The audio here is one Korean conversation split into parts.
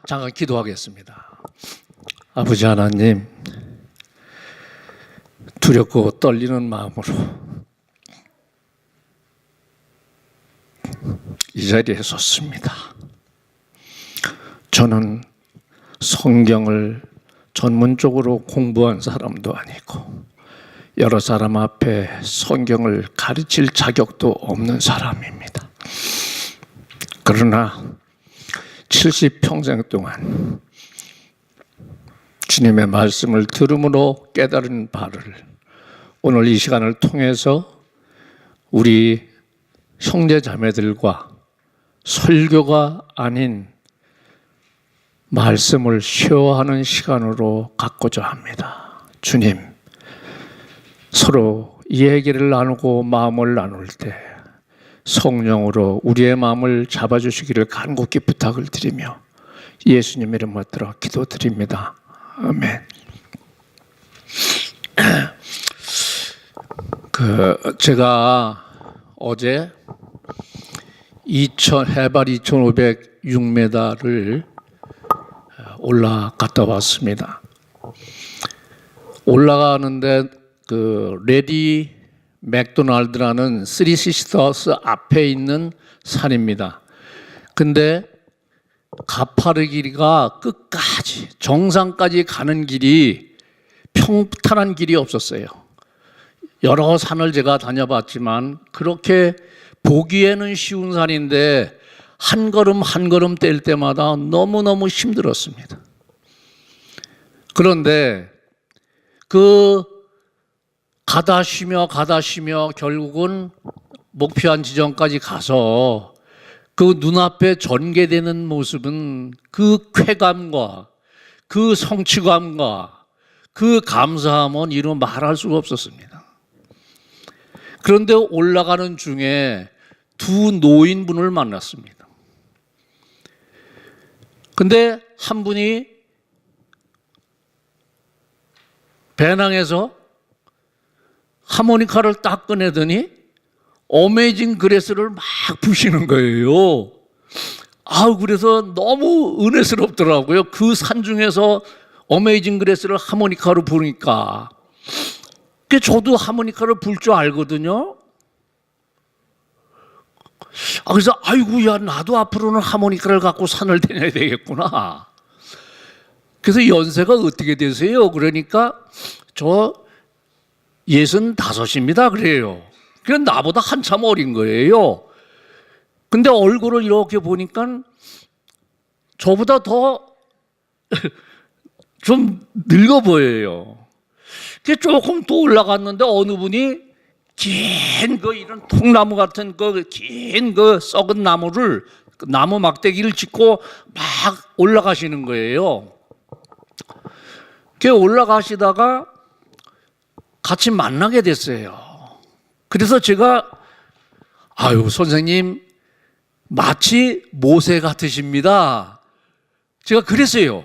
잠깐 기도하겠습니다. 아버지 하나님, 두렵고 떨리는 마음으로 이 자리에 섰습니다. 저는 성경을 전문적으로 공부한 사람도 아니고 여러 사람 앞에 성경을 가르칠 자격도 없는 사람입니다. 그러나 70평생 동안 주님의 말씀을 들음으로 깨달은 바를 오늘 이 시간을 통해서 우리 형제 자매들과 설교가 아닌 말씀을 쉐어하는 시간으로 갖고자 합니다. 주님, 서로 얘기를 나누고 마음을 나눌 때 성령으로 우리의 마음을 잡아주시기를 간곡히 부탁을 드리며 예수님 이름으로 들어 기도드립니다. 아멘. 제가 어제 해발 2,506m를 올라갔다 왔습니다. 올라가는데 레디 맥도날드라는 쓰리 시스터스 앞에 있는 산입니다. 근데 가파르기가 끝까지 정상까지 가는 길이 평탄한 길이 없었어요. 여러 산을 제가 다녀봤지만 그렇게 보기에는 쉬운 산인데 한 걸음 한 걸음 뗄 때마다 너무너무 힘들었습니다. 그런데 가다 쉬며 결국은 목표한 지점까지 가서 그 눈앞에 전개되는 모습은 그 쾌감과 그 성취감과 그 감사함은 이루 말할 수가 없었습니다. 그런데 올라가는 중에 두 노인분을 만났습니다. 근데 한 분이 배낭에서 하모니카를 딱 꺼내더니 어메이징 그레스를 막 부시는 거예요. 그래서 너무 은혜스럽더라고요. 그 산 중에서 어메이징 그레스를 하모니카로 부르니까. 저도 하모니카를 불 줄 알거든요. 그래서 아이고야, 나도 앞으로는 하모니카를 갖고 산을 다녀야 되겠구나. 그래서 연세가 어떻게 되세요? 그러니까 저 65입니다. 그래요. 그냥 나보다 한참 어린 거예요. 근데 얼굴을 이렇게 보니까 저보다 더 좀 늙어 보여요. 조금 또 올라갔는데 어느 분이 긴 이런 통나무 같은 긴 썩은 나무를 나무 막대기를 짚고 막 올라가시는 거예요. 올라가시다가 같이 만나게 됐어요. 그래서 제가 선생님 마치 모세 같으십니다. 제가 그랬어요.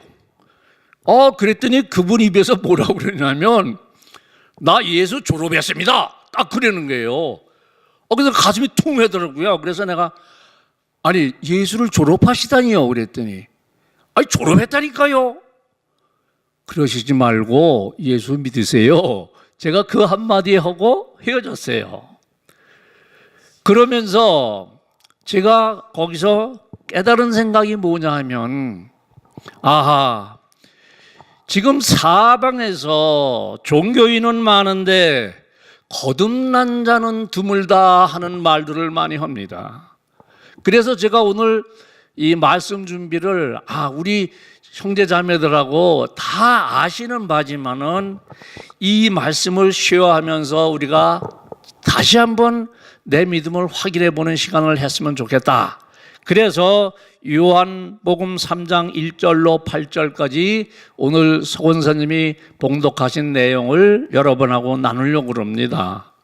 그랬더니 그분 입에서 뭐라고 그러냐면 나 예수 졸업했습니다. 딱 그러는 거예요. 그래서 가슴이 퉁하더라고요. 그래서 내가 예수를 졸업하시다니요? 그랬더니 졸업했다니까요. 그러시지 말고 예수 믿으세요. 제가 그 한마디 하고 헤어졌어요. 그러면서 제가 거기서 깨달은 생각이 뭐냐 하면 지금 사방에서 종교인은 많은데 거듭난 자는 드물다 하는 말들을 많이 합니다. 그래서 제가 오늘 이 말씀 준비를 우리 형제 자매들하고 다 아시는 바지만은 이 말씀을 쉐어하면서 우리가 다시 한번 내 믿음을 확인해 보는 시간을 했으면 좋겠다. 그래서 요한복음 3장 1절로 8절까지 오늘 서 권사님이 봉독하신 내용을 여러분하고 나누려고 합니다.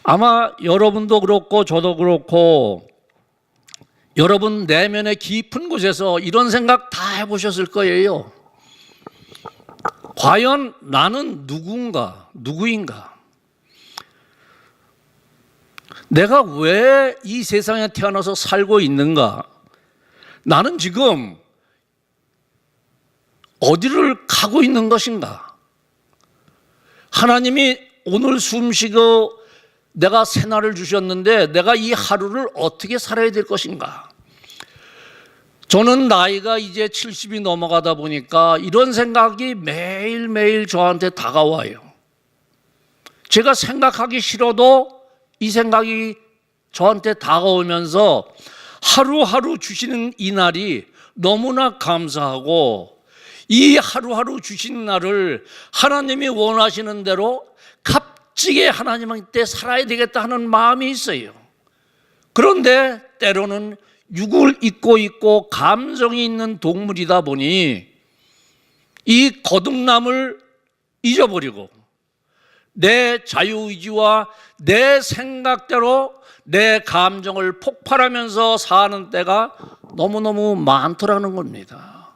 아마 여러분도 그렇고 저도 그렇고 여러분 내면의 깊은 곳에서 이런 생각 다 해보셨을 거예요. 과연 나는 누구인가? 내가 왜 이 세상에 태어나서 살고 있는가? 나는 지금 어디를 가고 있는 것인가? 하나님이 오늘 숨쉬고 내가 새날을 주셨는데 내가 이 하루를 어떻게 살아야 될 것인가? 저는 나이가 이제 70이 넘어가다 보니까 이런 생각이 매일매일 저한테 다가와요. 제가 생각하기 싫어도 이 생각이 저한테 다가오면서 하루하루 주시는 이 날이 너무나 감사하고, 이 하루하루 주시는 날을 하나님이 원하시는 대로 값지게 하나님한테 살아야 되겠다 하는 마음이 있어요. 그런데 때로는 육을 입고 있고 감정이 있는 동물이다 보니 이 거듭남을 잊어버리고 내 자유의지와 내 생각대로 내 감정을 폭발하면서 사는 때가 너무너무 많더라는 겁니다.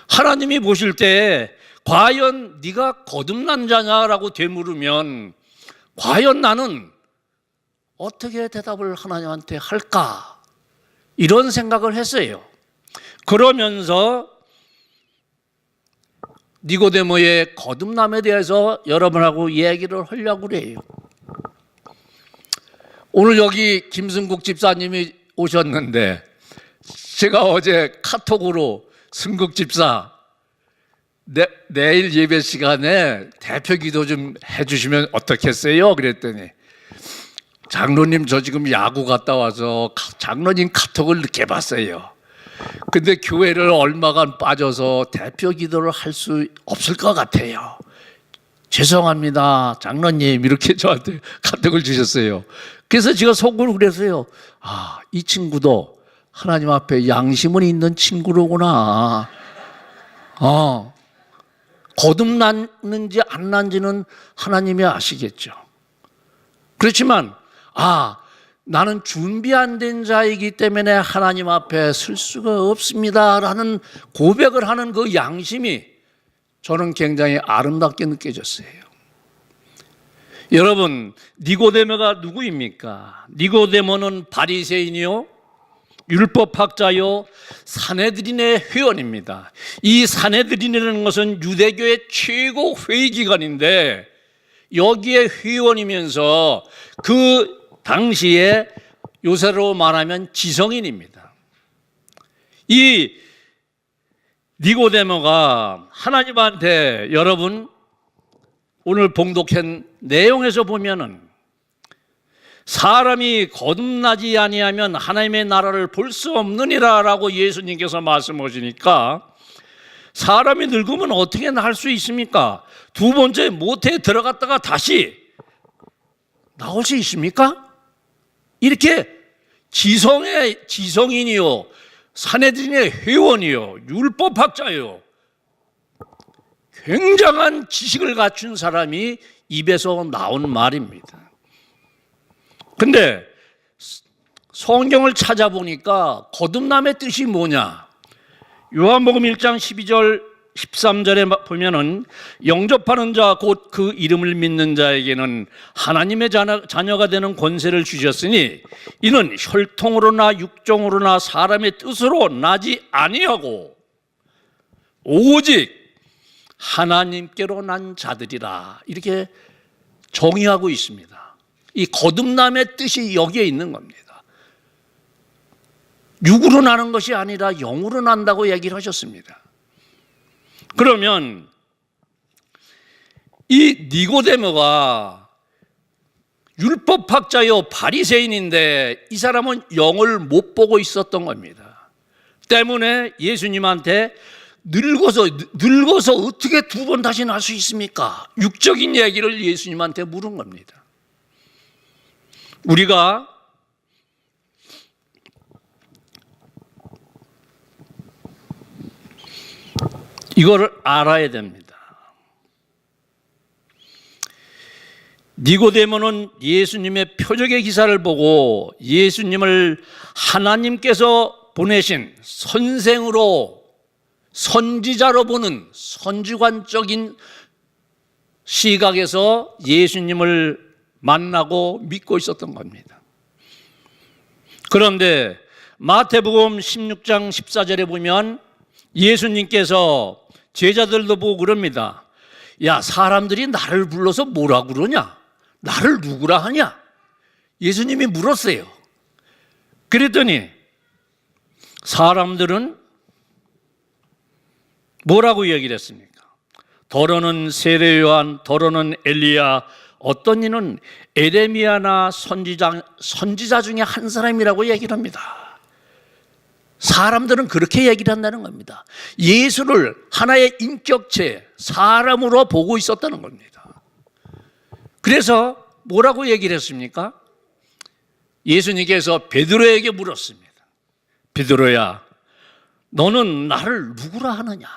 하나님이 보실 때 과연 네가 거듭난 자냐라고 되물으면 과연 나는 어떻게 대답을 하나님한테 할까? 이런 생각을 했어요. 그러면서 니고데모의 거듭남에 대해서 여러분하고 얘기를 하려고 그래요. 오늘 여기 김승국 집사님이 오셨는데 제가 어제 카톡으로 승국 집사 내일 예배 시간에 대표 기도 좀 해주시면 어떻겠어요? 그랬더니 장로님 저 지금 야구 갔다 와서 장로님 카톡을 늦게 봤어요. 근데 교회를 얼마간 빠져서 대표 기도를 할 수 없을 것 같아요. 죄송합니다 장로님, 이렇게 저한테 카톡을 주셨어요. 그래서 제가 속으로 그랬어요. 아, 이 친구도 하나님 앞에 양심은 있는 친구로구나. 거듭났는지 안 났는지는 하나님이 아시겠죠. 그렇지만 나는 준비 안 된 자이기 때문에 하나님 앞에 설 수가 없습니다라는 고백을 하는 그 양심이 저는 굉장히 아름답게 느껴졌어요. 여러분, 니고데모가 누구입니까? 니고데모는 바리새인이요, 율법학자요, 사내들인의 회원입니다. 이 사내들인이라는 것은 유대교의 최고 회의기관인데 여기에 회원이면서 그 당시에 요새로 말하면 지성인입니다. 이 니고데모가 하나님한테, 여러분 오늘 봉독한 내용에서 보면은 사람이 거듭나지 아니하면 하나님의 나라를 볼 수 없느니라라고 예수님께서 말씀하시니까 사람이 늙으면 어떻게 날 수 있습니까? 두 번째 모태에 들어갔다가 다시 나올 수 있습니까? 이렇게 지성인이요, 사내들인의 회원이요, 율법학자요, 굉장한 지식을 갖춘 사람이 입에서 나온 말입니다. 근데 성경을 찾아보니까 거듭남의 뜻이 뭐냐? 요한복음 1장 12절 13절에 보면은 영접하는 자 곧 그 이름을 믿는 자에게는 하나님의 자녀가 되는 권세를 주셨으니 이는 혈통으로나 육종으로나 사람의 뜻으로 나지 아니하고 오직 하나님께로 난 자들이라, 이렇게 정의하고 있습니다. 이 거듭남의 뜻이 여기에 있는 겁니다. 육으로 나는 것이 아니라 영으로 난다고 얘기를 하셨습니다. 그러면 이 니고데모가 율법학자요 바리새인인데 이 사람은 영을 못 보고 있었던 겁니다. 때문에 예수님한테 늙어서 어떻게 두 번 다시 날 수 있습니까? 육적인 얘기를 예수님한테 물은 겁니다. 우리가 이거를 알아야 됩니다. 니고데모는 예수님의 표적의 기사를 보고 예수님을 하나님께서 보내신 선생으로, 선지자로 보는 선지관적인 시각에서 예수님을 만나고 믿고 있었던 겁니다. 그런데 마태복음 16장 14절에 보면 예수님께서 제자들도 보고 그럽니다. 야, 사람들이 나를 불러서 뭐라 그러냐? 나를 누구라 하냐? 예수님이 물었어요. 그랬더니 사람들은 뭐라고 얘기를 했습니까? 더러는 세례 요한, 더러는 엘리야, 어떤 이는 에레미야나 선지자 중에 한 사람이라고 얘기를 합니다. 사람들은 그렇게 얘기를 한다는 겁니다. 예수를 하나의 인격체, 사람으로 보고 있었다는 겁니다. 그래서 뭐라고 얘기를 했습니까? 예수님께서 베드로에게 물었습니다. 베드로야, 너는 나를 누구라 하느냐?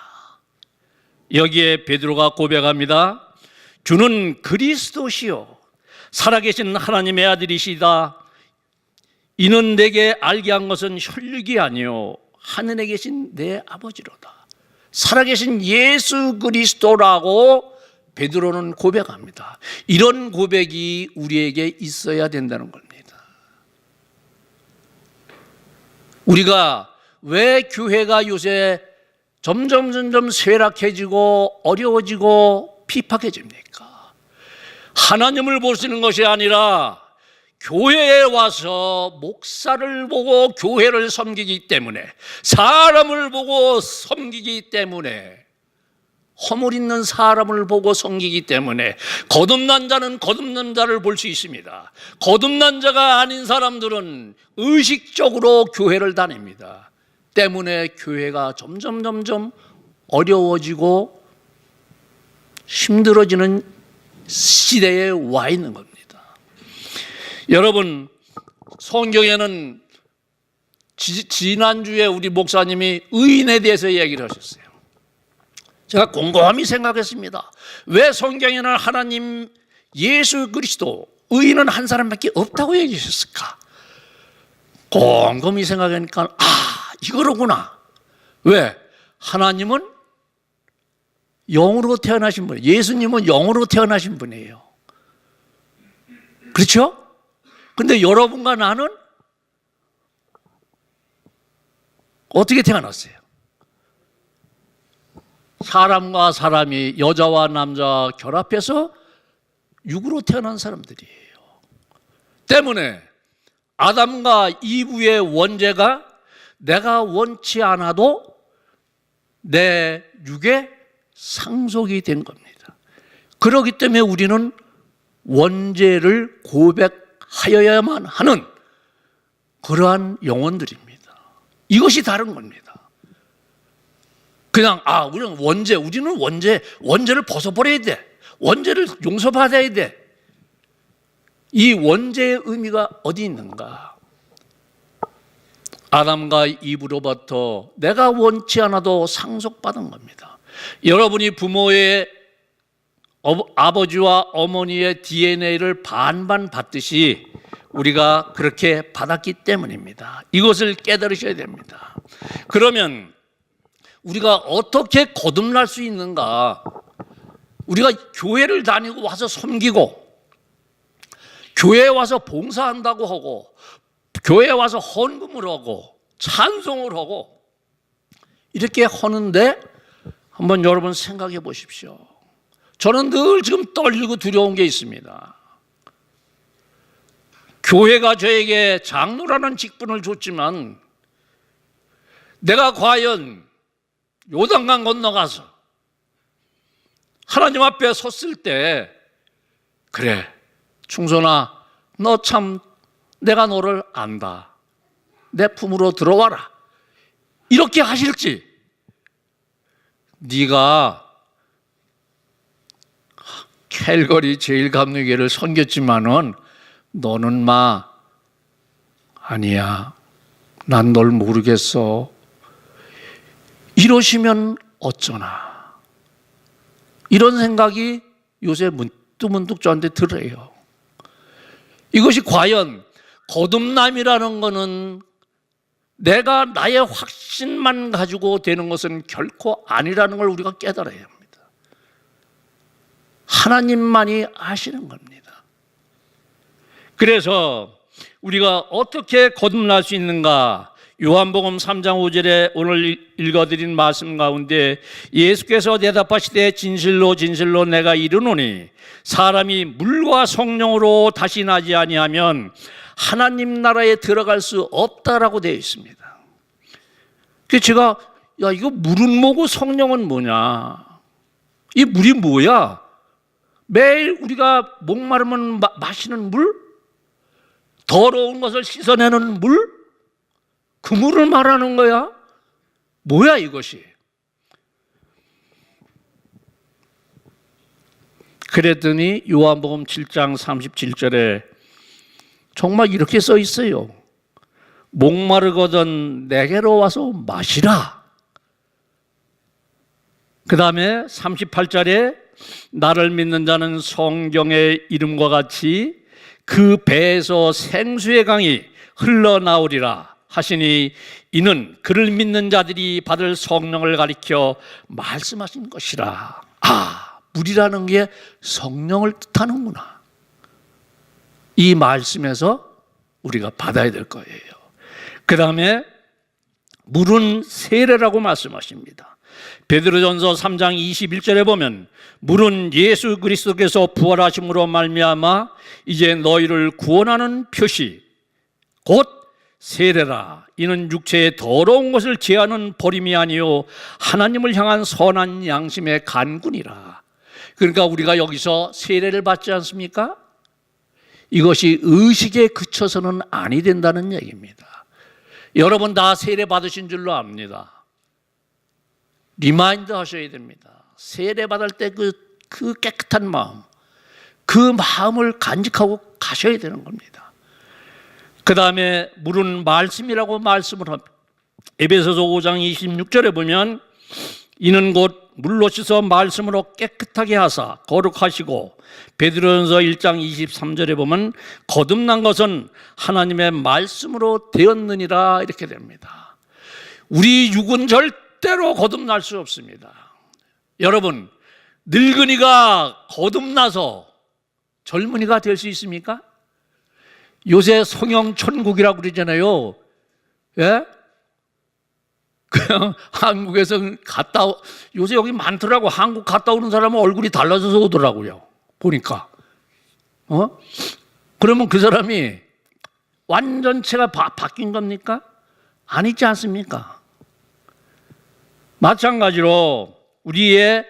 여기에 베드로가 고백합니다. 주는 그리스도시요 살아계신 하나님의 아들이시다. 이는 내게 알게 한 것은 혈육이 아니요 하늘에 계신 내 아버지로다. 살아계신 예수 그리스도라고 베드로는 고백합니다. 이런 고백이 우리에게 있어야 된다는 겁니다. 우리가 왜 교회가 요새 점점 쇠락해지고 어려워지고 피팍해집니까? 하나님을 보시는 것이 아니라 교회에 와서 목사를 보고 교회를 섬기기 때문에, 사람을 보고 섬기기 때문에, 허물 있는 사람을 보고 섬기기 때문에 거듭난 자는 거듭난 자를 볼 수 있습니다. 거듭난 자가 아닌 사람들은 의식적으로 교회를 다닙니다. 때문에 교회가 점점 어려워지고 힘들어지는 시대에 와 있는 겁니다. 여러분, 성경에는 지난주에 우리 목사님이 의인에 대해서 얘기를 하셨어요. 제가 곰곰이 생각했습니다. 왜 성경에는 하나님, 예수 그리스도, 의인은 한 사람밖에 없다고 얘기하셨을까? 곰곰이 생각하니까 이거로구나. 왜? 하나님은 영으로 태어나신 분이에요. 예수님은 영으로 태어나신 분이에요. 그렇죠? 근데 여러분과 나는 어떻게 태어났어요? 사람과 사람이, 여자와 남자와 결합해서 육으로 태어난 사람들이에요. 때문에 아담과 이브의 원죄가 내가 원치 않아도 내 육에 상속이 된 겁니다. 그렇기 때문에 우리는 원죄를 고백하여야만 하는 그러한 영혼들입니다. 이것이 다른 겁니다. 그냥 우리는 원죄를 벗어버려야 돼. 원죄를 용서받아야 돼. 이 원죄의 의미가 어디 있는가? 아담과 이브로부터 내가 원치 않아도 상속받은 겁니다. 여러분이 부모의 아버지와 어머니의 DNA를 반반 받듯이 우리가 그렇게 받았기 때문입니다. 이것을 깨달으셔야 됩니다. 그러면 우리가 어떻게 거듭날 수 있는가? 우리가 교회를 다니고 와서 섬기고, 교회에 와서 봉사한다고 하고, 교회에 와서 헌금을 하고 찬송을 하고 이렇게 하는데 한번 여러분 생각해 보십시오. 저는 늘 지금 떨리고 두려운 게 있습니다. 교회가 저에게 장로라는 직분을 줬지만 내가 과연 요단강 건너가서 하나님 앞에 섰을 때, 그래 충선아, 너 참 내가 너를 안다, 내 품으로 들어와라, 이렇게 하실지, 네가 캘거리 제일감리교회를 섬겼지만은 너는 아니야, 난 널 모르겠어, 이러시면 어쩌나, 이런 생각이 요새 문득 저한테 들어요. 이것이 과연 거듭남이라는 것은 내가 나의 확신만 가지고 되는 것은 결코 아니라는 걸 우리가 깨달아야 합니다. 하나님만이 아시는 겁니다. 그래서 우리가 어떻게 거듭날 수 있는가? 요한복음 3장 5절에 오늘 읽어드린 말씀 가운데 예수께서 대답하시되 진실로 진실로 내가 이르노니 사람이 물과 성령으로 다시 나지 아니하면 하나님 나라에 들어갈 수 없다라고 되어 있습니다. 그래서 제가 이거 물은 뭐고 성령은 뭐냐? 이 물이 뭐야? 매일 우리가 목마르면 마시는 물? 더러운 것을 씻어내는 물? 그 물을 말하는 거야? 뭐야 이것이? 그랬더니 요한복음 7장 37절에 정말 이렇게 써 있어요. 목마르거든 내게로 와서 마시라. 그 다음에 38절에 나를 믿는 자는 성경의 이름과 같이 그 배에서 생수의 강이 흘러나오리라 하시니 이는 그를 믿는 자들이 받을 성령을 가리켜 말씀하신 것이라. 물이라는 게 성령을 뜻하는구나. 이 말씀에서 우리가 받아야 될 거예요. 그 다음에 물은 세례라고 말씀하십니다. 베드로전서 3장 21절에 보면 물은 예수 그리스도께서 부활하심으로 말미암아 이제 너희를 구원하는 표시 곧 세례라. 이는 육체의 더러운 것을 제하는 버림이 아니요 하나님을 향한 선한 양심의 간군이라. 그러니까 우리가 여기서 세례를 받지 않습니까? 이것이 의식에 그쳐서는 아니 된다는 얘기입니다. 여러분 다 세례 받으신 줄로 압니다. 리마인드 하셔야 됩니다. 세례 받을 때 그 깨끗한 마음, 그 마음을 간직하고 가셔야 되는 겁니다. 그 다음에 물은 말씀이라고 말씀을 합니다. 에베소서 5장 26절에 보면 이는 곧 물로 씻어 말씀으로 깨끗하게 하사 거룩하시고, 베드로전서 1장 23절에 보면 거듭난 것은 하나님의 말씀으로 되었느니라 이렇게 됩니다. 우리 육은 절대로 거듭날 수 없습니다. 여러분, 늙은이가 거듭나서 젊은이가 될 수 있습니까? 요새 성형천국이라고 그러잖아요. 예? 그냥 한국에서 요새 여기 많더라고. 한국 갔다 오는 사람은 얼굴이 달라져서 오더라고요. 보니까. 그러면 그 사람이 완전체가 바뀐 겁니까? 아니지 않습니까? 마찬가지로 우리의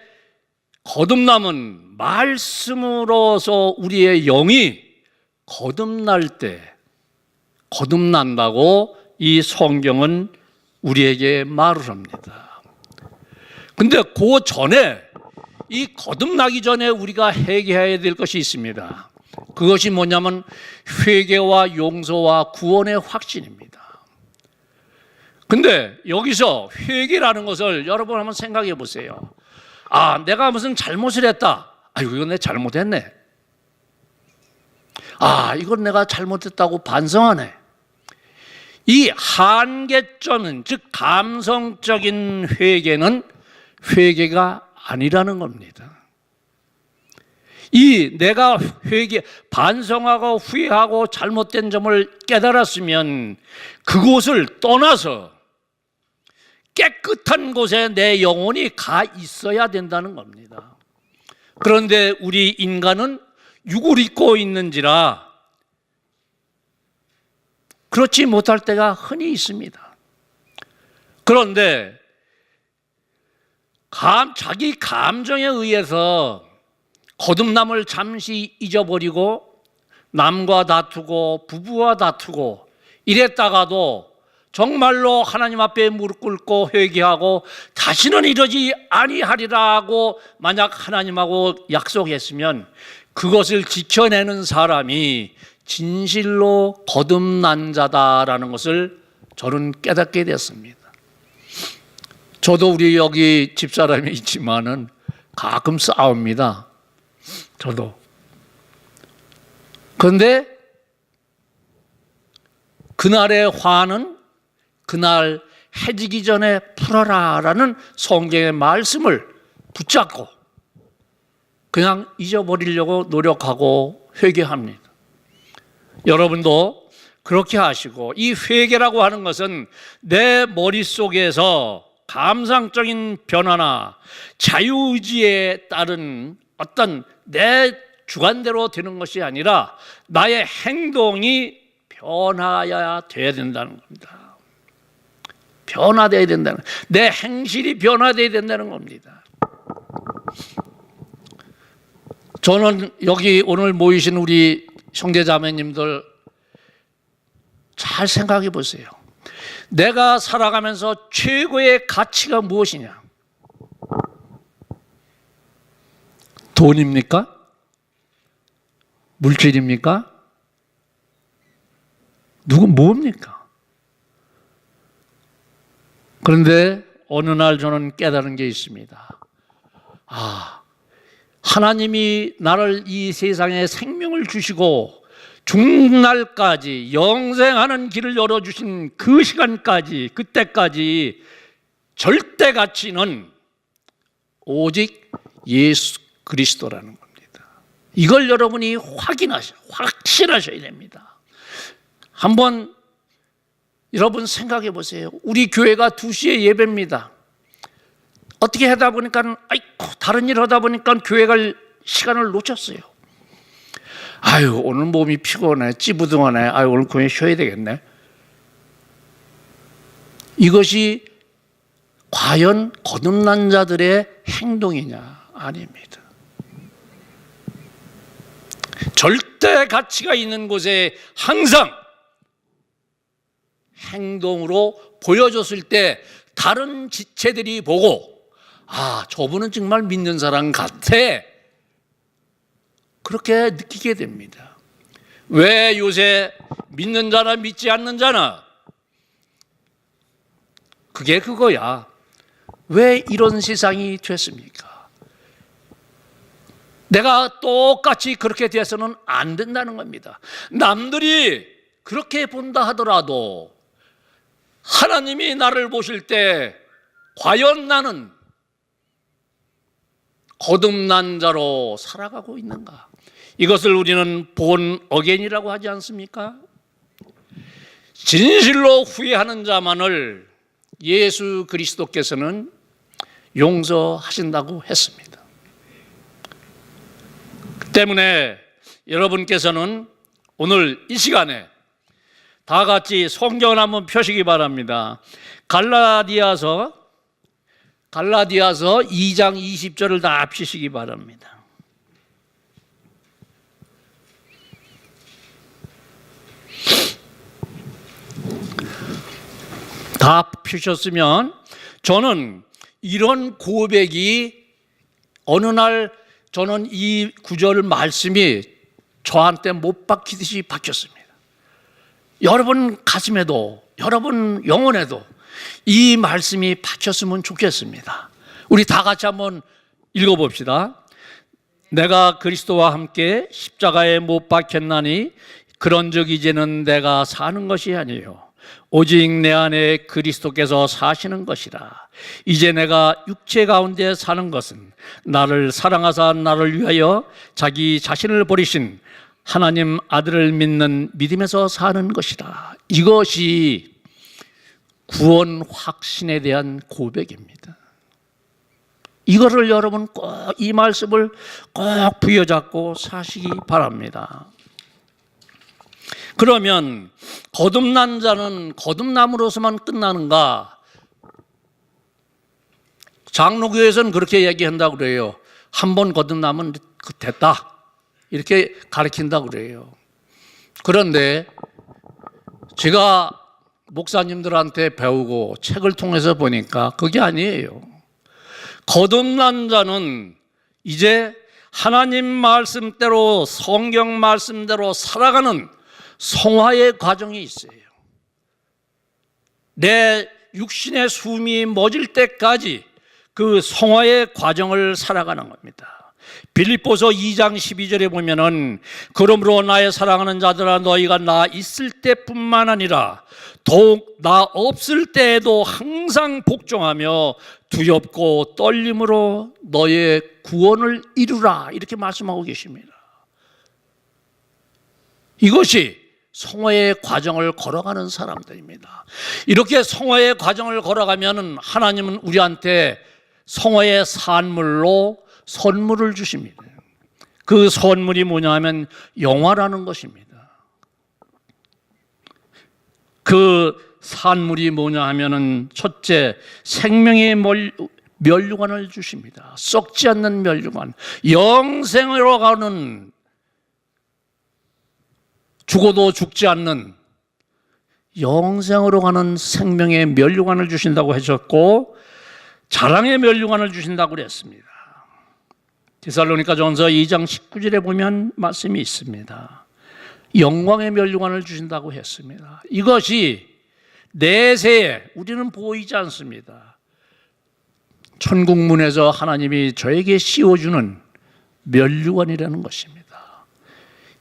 거듭남은 말씀으로서 우리의 영이 거듭날 때 거듭난다고 이 성경은 우리에게 말을 합니다. 근데 그 전에, 이 거듭나기 전에 우리가 회개해야 될 것이 있습니다. 그것이 뭐냐면 회개와 용서와 구원의 확신입니다. 근데 여기서 회개라는 것을 여러분 한번 생각해 보세요. 내가 무슨 잘못을 했다. 이건 내가 잘못했네. 이건 내가 잘못했다고 반성하네. 이 한계점은, 즉 감성적인 회개는 회개가 아니라는 겁니다. 이 내가 반성하고 후회하고 잘못된 점을 깨달았으면 그곳을 떠나서 깨끗한 곳에 내 영혼이 가 있어야 된다는 겁니다. 그런데 우리 인간은 육을 입고 있는지라 그렇지 못할 때가 흔히 있습니다. 그런데 자기 감정에 의해서 거듭남을 잠시 잊어버리고 남과 다투고 부부와 다투고 이랬다가도 정말로 하나님 앞에 무릎 꿇고 회개하고 다시는 이러지 아니하리라고 만약 하나님하고 약속했으면 그것을 지켜내는 사람이 진실로 거듭난 자다라는 것을 저는 깨닫게 됐습니다. 저도 우리 여기 집사람이 있지만은 가끔 싸웁니다. 저도. 그런데 그날의 화는 그날 해지기 전에 풀어라라는 성경의 말씀을 붙잡고 그냥 잊어버리려고 노력하고 회개합니다. 여러분도 그렇게 하시고, 이 회개라고 하는 것은 내 머릿속에서 감상적인 변화나 자유의지에 따른 어떤 내 주관대로 되는 것이 아니라 나의 행동이 변화해야 돼야 된다는 겁니다. 변화돼야 된다는, 내 행실이 변화돼야 된다는 겁니다. 저는 여기 오늘 모이신 우리 형제자매님들 잘 생각해 보세요. 내가 살아가면서 최고의 가치가 무엇이냐? 돈입니까? 물질입니까? 뭡니까? 그런데 어느 날 저는 깨달은 게 있습니다. 하나님이 나를 이 세상에 생명을 주시고 죽는 날까지 영생하는 길을 열어주신 그 시간까지, 그때까지 절대 가치는 오직 예수 그리스도라는 겁니다. 이걸 여러분이 확신하셔야 됩니다. 한번 여러분 생각해 보세요. 우리 교회가 2시에 예배입니다. 어떻게 하다 보니까 다른 일 하다 보니까 교회 갈 시간을 놓쳤어요. 오늘 몸이 피곤해, 찌부둥하네, 오늘 교회 쉬어야 되겠네. 이것이 과연 거듭난 자들의 행동이냐? 아닙니다. 절대 가치가 있는 곳에 항상 행동으로 보여줬을 때 다른 지체들이 보고 저분은 정말 믿는 사람 같아, 그렇게 느끼게 됩니다. 왜 요새 믿는 자나 믿지 않는 자나 그게 그거야. 왜 이런 세상이 됐습니까? 내가 똑같이 그렇게 돼서는 안 된다는 겁니다. 남들이 그렇게 본다 하더라도 하나님이 나를 보실 때 과연 나는 거듭난 자로 살아가고 있는가? 이것을 우리는 본 어게인이라고 하지 않습니까? 진실로 후회하는 자만을 예수 그리스도께서는 용서하신다고 했습니다. 때문에 여러분께서는 오늘 이 시간에 다 같이 성경을 한번 펴시기 바랍니다. 갈라디아서 2장 20절을 다 펴시기 바랍니다. 다 펴셨으면 저는 이런 고백이 어느 날 저는 이 구절 말씀이 저한테 못 박히듯이 박혔습니다. 여러분 가슴에도, 여러분 영혼에도 이 말씀이 박혔으면 좋겠습니다. 우리 다 같이 한번 읽어봅시다. 내가 그리스도와 함께 십자가에 못 박혔나니 그런즉 이제는 내가 사는 것이 아니요 오직 내 안에 그리스도께서 사시는 것이라. 이제 내가 육체 가운데 사는 것은 나를 사랑하사 나를 위하여 자기 자신을 버리신 하나님 아들을 믿는 믿음에서 사는 것이라. 이것이 구원 확신에 대한 고백입니다. 이거를 여러분 꼭 이 말씀을 꼭 부여잡고 사시기 바랍니다. 그러면 거듭난 자는 거듭남으로서만 끝나는가? 장로교에서는 그렇게 얘기한다고 그래요. 한 번 거듭나면 됐다, 이렇게 가르친다고 그래요. 그런데 제가 목사님들한테 배우고 책을 통해서 보니까 그게 아니에요. 거듭난 자는 이제 하나님 말씀대로, 성경 말씀대로 살아가는 성화의 과정이 있어요. 내 육신의 숨이 멎을 때까지 그 성화의 과정을 살아가는 겁니다. 빌립보서 2장 12절에 보면은 그러므로 나의 사랑하는 자들아 너희가 나 있을 때뿐만 아니라 더욱 나 없을 때에도 항상 복종하며 두렵고 떨림으로 너의 구원을 이루라, 이렇게 말씀하고 계십니다. 이것이 성화의 과정을 걸어가는 사람들입니다. 이렇게 성화의 과정을 걸어가면 하나님은 우리한테 성화의 산물로 선물을 주십니다. 그 선물이 뭐냐 하면 영화라는 것입니다. 그 산물이 뭐냐 하면은 첫째, 생명의 면류관을 주십니다. 썩지 않는 면류관, 영생으로 가는, 죽어도 죽지 않는 영생으로 가는 생명의 면류관을 주신다고 하셨고, 자랑의 면류관을 주신다고 그랬습니다. 데살로니가전서 2장 19절에 보면 말씀이 있습니다. 영광의 면류관을 주신다고 했습니다. 이것이 내세에 우리는 보이지 않습니다. 천국문에서 하나님이 저에게 씌워주는 면류관이라는 것입니다.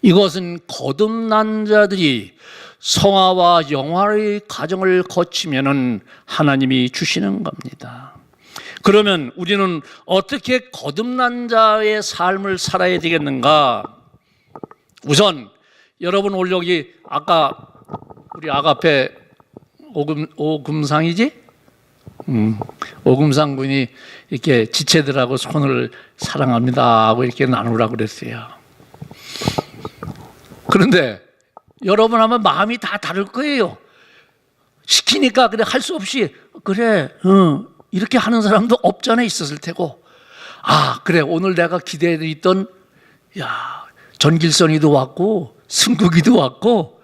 이것은 거듭난 자들이 성화와 영화의 과정을 거치면은 하나님이 주시는 겁니다. 그러면 우리는 어떻게 거듭난 자의 삶을 살아야 되겠는가? 우선 여러분 오늘 여기 아까 우리 아가페 오금상이지? 오금상 분이 이렇게 지체들하고 손을 사랑합니다 하고 이렇게 나누라고 그랬어요. 그런데 여러분 하면 마음이 다 다를 거예요. 시키니까 그래 할 수 없이 그래 이렇게 하는 사람도 없잖아 있었을 테고, 아 그래 오늘 내가 기대해 있던 야 전길선이도 왔고 승국이도 왔고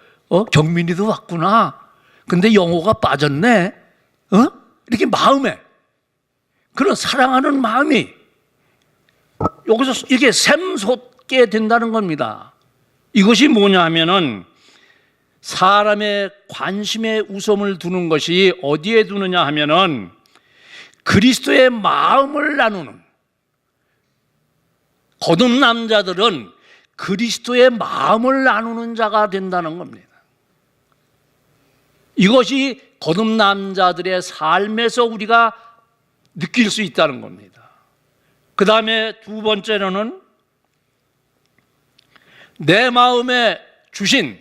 경민이도 왔구나. 근데 영호가 빠졌네. 이렇게 마음에 그런 사랑하는 마음이 여기서 이렇게 샘솟게 된다는 겁니다. 이것이 뭐냐 하면은 사람의 관심에 우선을 두는 것이 어디에 두느냐 하면은 그리스도의 마음을 나누는, 거듭난 자들은 그리스도의 마음을 나누는 자가 된다는 겁니다. 이것이 거듭난 자들의 삶에서 우리가 느낄 수 있다는 겁니다. 그 다음에 두 번째로는 내 마음에 주신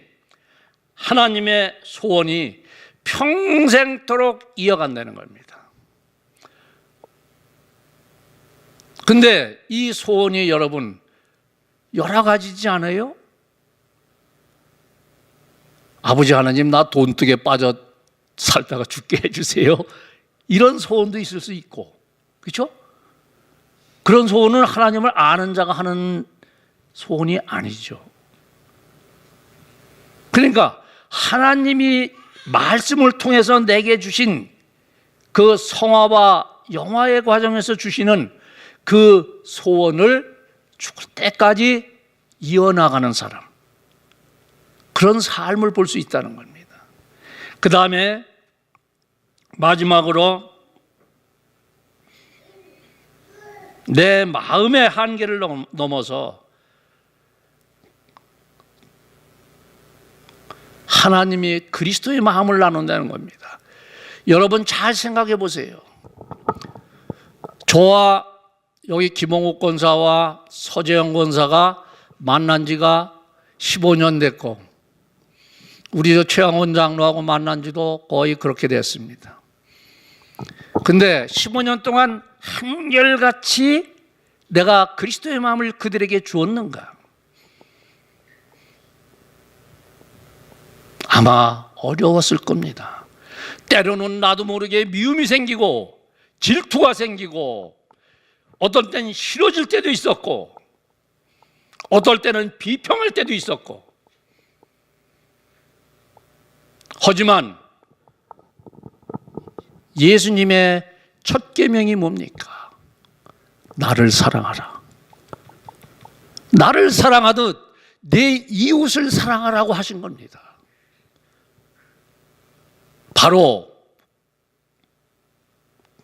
하나님의 소원이 평생토록 이어간다는 겁니다. 근데 이 소원이 여러분 여러 가지지 않아요? 아버지 하나님 나 돈둑에 빠져 살다가 죽게 해주세요. 이런 소원도 있을 수 있고, 그렇죠? 그런 소원은 하나님을 아는 자가 하는 소원이 아니죠. 그러니까 하나님이 말씀을 통해서 내게 주신 그 성화와 영화의 과정에서 주시는 그 소원을 죽을 때까지 이어나가는 사람, 그런 삶을 볼 수 있다는 겁니다. 그 다음에 마지막으로 내 마음의 한계를 넘어서 하나님이 그리스도의 마음을 나눈다는 겁니다. 여러분 잘 생각해 보세요. 저와 여기 김홍욱 권사와 서재영 권사가 만난 지가 15년 됐고, 우리 최양원 장로하고 만난 지도 거의 그렇게 됐습니다. 근데 15년 동안 한결같이 내가 그리스도의 마음을 그들에게 주었는가? 아마 어려웠을 겁니다. 때로는 나도 모르게 미움이 생기고 질투가 생기고 어떤 때는 싫어질 때도 있었고 어떨 때는 비평할 때도 있었고, 하지만 예수님의 첫 계명이 뭡니까? 나를 사랑하라. 나를 사랑하듯 내 이웃을 사랑하라고 하신 겁니다. 바로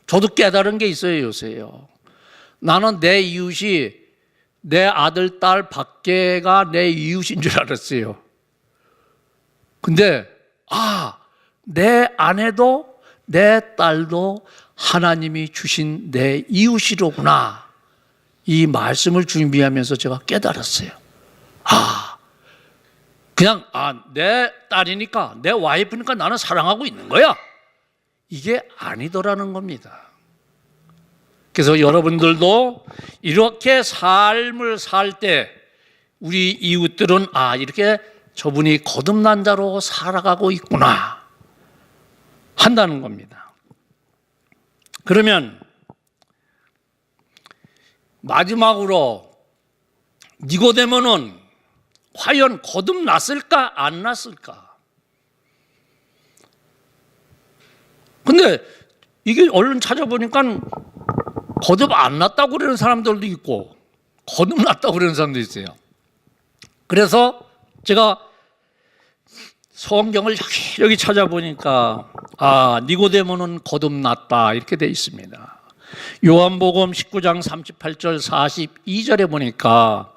저도 깨달은 게 있어요. 요새요. 나는 내 이웃이 내 아들, 딸 밖에가 내 이웃인 줄 알았어요. 근데 내 아내도 내 딸도 하나님이 주신 내 이웃이로구나. 이 말씀을 준비하면서 제가 깨달았어요. 그냥 내 딸이니까, 내 와이프니까 나는 사랑하고 있는 거야. 이게 아니더라는 겁니다. 그래서 여러분들도 이렇게 삶을 살 때 우리 이웃들은 이렇게 저분이 거듭난 자로 살아가고 있구나 한다는 겁니다. 그러면 마지막으로 니고데모는 과연 거듭났을까 안 났을까? 근데 이게 얼른 찾아보니까 거듭 안 났다고 그러는 사람들도 있고 거듭났다고 그러는 사람도 있어요. 그래서 제가 성경을 여기 찾아보니까 니고데모는 거듭났다 이렇게 돼 있습니다. 요한복음 19장 38절 42절에 보니까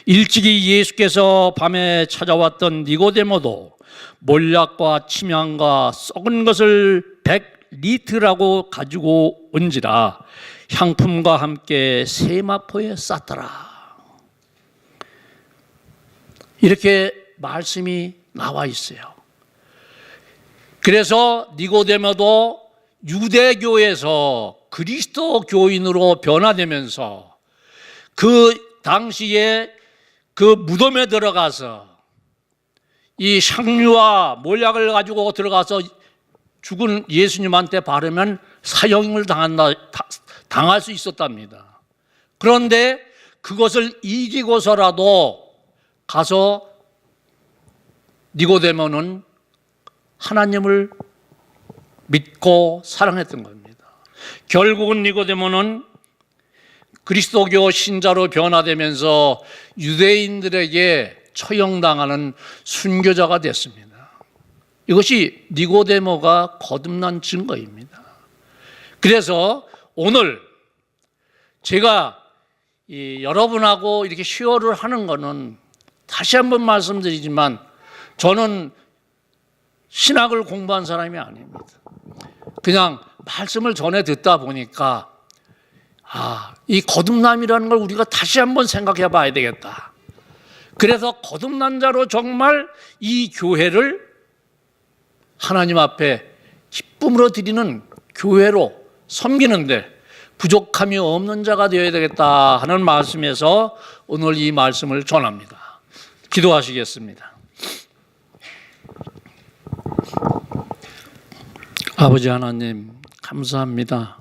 일찍이 예수께서 밤에 찾아왔던 니고데모도 몰약과 침향과 썩은 것을 100리트라고 가지고 온지라 향품과 함께 세마포에 쌌더라. 이렇게 말씀이 나와 있어요. 그래서 니고데모도 유대교에서 그리스도 교인으로 변화되면서 그 당시에 그 무덤에 들어가서 이 향유와 몰약을 가지고 들어가서 죽은 예수님한테 바르면 사형을 당할 수 있었답니다. 그런데 그것을 이기고서라도 가서 니고데모는 하나님을 믿고 사랑했던 겁니다. 결국은 니고데모는 그리스도교 신자로 변화되면서 유대인들에게 처형당하는 순교자가 됐습니다. 이것이 니고데모가 거듭난 증거입니다. 그래서 오늘 제가 여러분하고 이렇게 쉐어를 하는 것은 다시 한번 말씀드리지만 저는 신학을 공부한 사람이 아닙니다. 그냥 말씀을 전해 듣다 보니까 이 거듭남이라는 걸 우리가 다시 한번 생각해 봐야 되겠다. 그래서 거듭난 자로 정말 이 교회를 하나님 앞에 기쁨으로 드리는 교회로 섬기는데 부족함이 없는 자가 되어야 되겠다 하는 말씀에서 오늘 이 말씀을 전합니다. 기도하시겠습니다. 아버지 하나님 감사합니다.